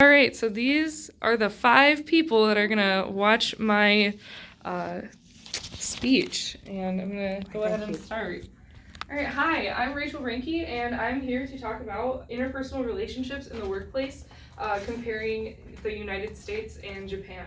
All right, so these are the 5 people that are gonna watch my speech, and I'm gonna go ahead and start. All right, hi, I'm Rachel Ranke, and I'm here to talk about interpersonal relationships in the workplace, comparing the United States and Japan.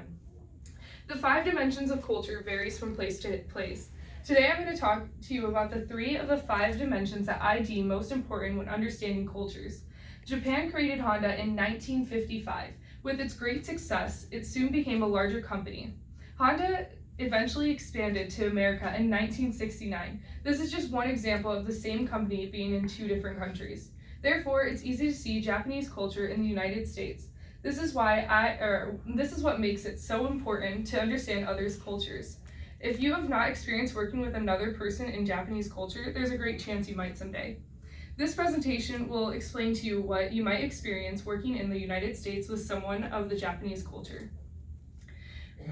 The 5 dimensions of culture varies from place to place. Today I'm going to talk to you about the 3 of the 5 dimensions that I deem most important when understanding cultures. Japan created Honda in 1955. With its great success, it soon became a larger company. Honda eventually expanded to America in 1969. This is just one example of the same company being in 2 different countries. Therefore, it's easy to see Japanese culture in the United States. This is what makes it so important to understand others' cultures. If you have not experienced working with another person in Japanese culture, there's a great chance you might someday. This presentation will explain to you what you might experience working in the United States with someone of the Japanese culture.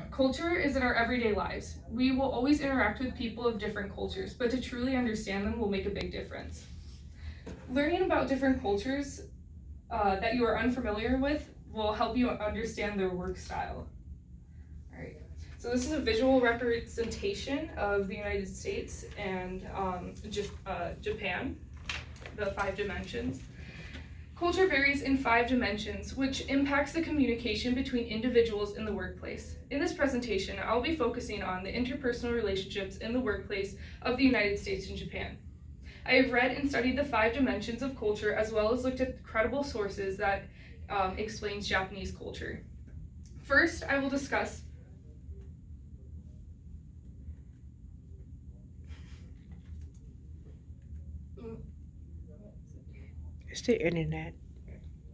Culture is in our everyday lives. We will always interact with people of different cultures, but to truly understand them will make a big difference. Learning about different cultures that you are unfamiliar with will help you understand their work style. All right. So this is a visual representation of the United States and Japan, the 5 dimensions. Culture varies in 5 dimensions, which impacts the communication between individuals in the workplace. In this presentation, I'll be focusing on the interpersonal relationships in the workplace of the United States and Japan. I have read and studied the 5 dimensions of culture as well as looked at credible sources that explains Japanese culture. First, I will discuss It's the internet.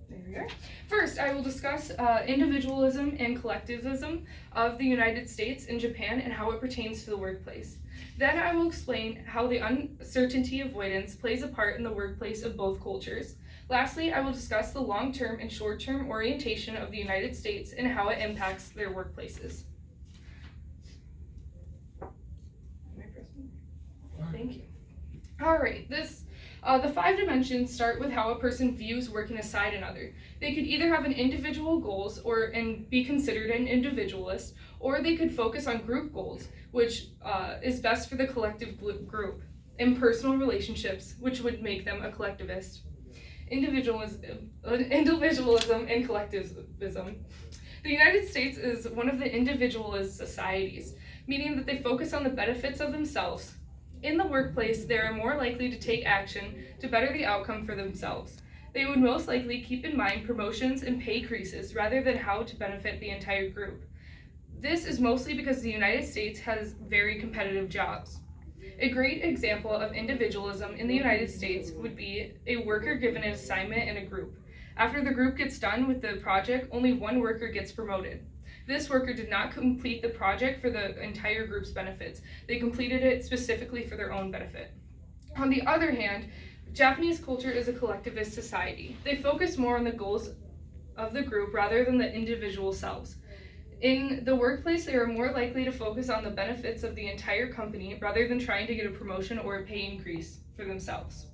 There we are. First, I will discuss individualism and collectivism of the United States and Japan and how it pertains to the workplace. Then I will explain how the uncertainty avoidance plays a part in the workplace of both cultures. Lastly, I will discuss the long-term and short-term orientation of the United States and how it impacts their workplaces. Thank you. All right, the 5 dimensions start with how a person views working aside another. They could either have an individual goals and be considered an individualist, or they could focus on group goals, which is best for the collective group, and personal relationships, which would make them a collectivist. Individualism and collectivism. The United States is one of the individualist societies, meaning that they focus on the benefits of themselves. In the workplace, they are more likely to take action to better the outcome for themselves. They would most likely keep in mind promotions and pay increases rather than how to benefit the entire group. This is mostly because the United States has very competitive jobs. A great example of individualism in the United States would be a worker given an assignment in a group. After the group gets done with the project, only one worker gets promoted. This worker did not complete the project for the entire group's benefits. They completed it specifically for their own benefit. On the other hand, Japanese culture is a collectivist society. They focus more on the goals of the group rather than the individual selves. In the workplace, they are more likely to focus on the benefits of the entire company rather than trying to get a promotion or a pay increase for themselves.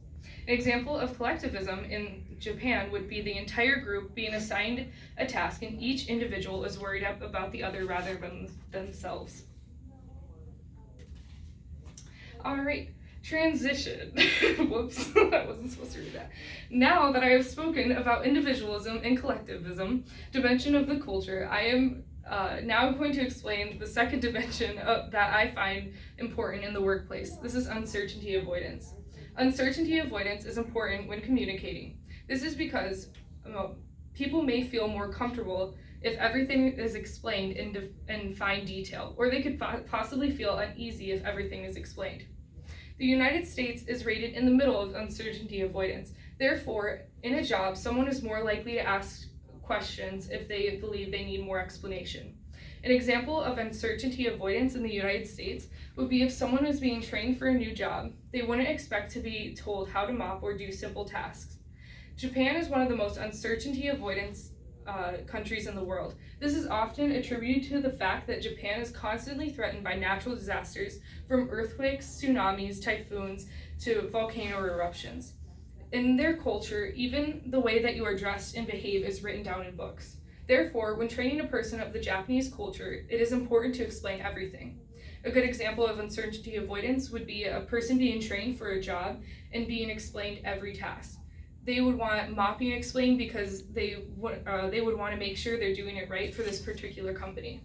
An example of collectivism in Japan would be the entire group being assigned a task and each individual is worried about the other rather than themselves. All right, transition. Whoops, I wasn't supposed to read that. Now that I have spoken about individualism and collectivism, dimension of the culture, I am now going to explain the second dimension that I find important in the workplace. This is uncertainty avoidance. Uncertainty avoidance is important when communicating. This is because people may feel more comfortable if everything is explained in fine detail, or they could possibly feel uneasy if everything is explained. The United States is rated in the middle of uncertainty avoidance. Therefore, in a job, someone is more likely to ask questions if they believe they need more explanation. An example of uncertainty avoidance in the United States would be if someone is being trained for a new job, they wouldn't expect to be told how to mop or do simple tasks. Japan is one of the most uncertainty avoidance countries in the world. This is often attributed to the fact that Japan is constantly threatened by natural disasters, from earthquakes, tsunamis, typhoons, to volcano eruptions. In their culture, even the way that you are dressed and behave is written down in books. Therefore, when training a person of the Japanese culture, it is important to explain everything. A good example of uncertainty avoidance would be a person being trained for a job and being explained every task. They would want mopping explained because they would want to make sure they're doing it right for this particular company.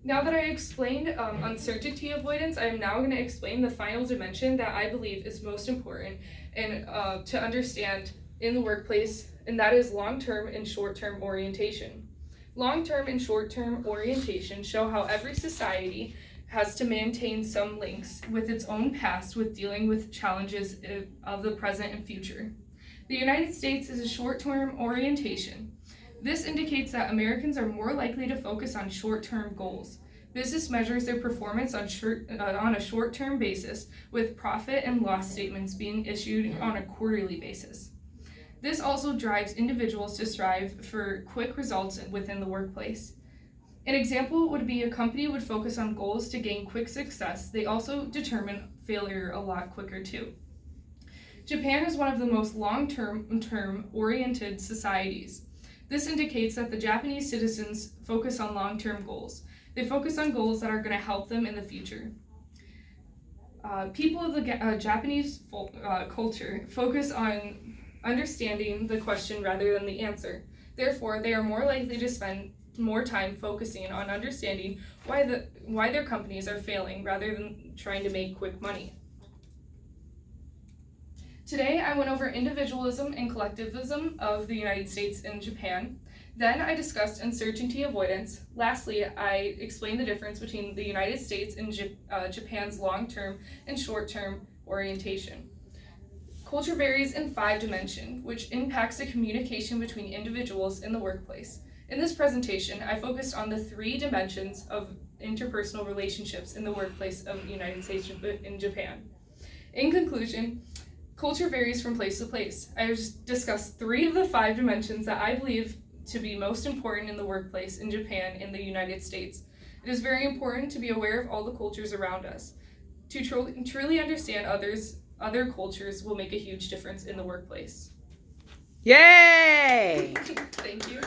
Now that I explained uncertainty avoidance, I am now going to explain the final dimension that I believe is most important and to understand in the workplace, and that is long-term and short-term orientation. Long-term and short-term orientation show how every society has to maintain some links with its own past with dealing with challenges of the present and future. The United States is a short-term orientation. This indicates that Americans are more likely to focus on short-term goals. Business measures their performance on a short-term basis, with profit and loss statements being issued on a quarterly basis. This also drives individuals to strive for quick results within the workplace. An example would be a company would focus on goals to gain quick success. They also determine failure a lot quicker too. Japan is one of the most long-term oriented societies. This indicates that the Japanese citizens focus on long-term goals. They focus on goals that are going to help them in the future. People of the Japanese culture focus on understanding the question rather than the answer. Therefore, they are more likely to spend more time focusing on understanding why their companies are failing rather than trying to make quick money. Today, I went over individualism and collectivism of the United States and Japan. Then I discussed uncertainty avoidance. Lastly, I explained the difference between the United States and Japan's long-term and short-term orientation. Culture varies in 5 dimensions, which impacts the communication between individuals in the workplace. In this presentation, I focused on the 3 dimensions of interpersonal relationships in the workplace of the United States and Japan. In conclusion, culture varies from place to place. I have discussed 3 of the 5 dimensions that I believe to be most important in the workplace in Japan and the United States. It is very important to be aware of all the cultures around us. To truly understand other cultures will make a huge difference in the workplace. Yay! Thank you.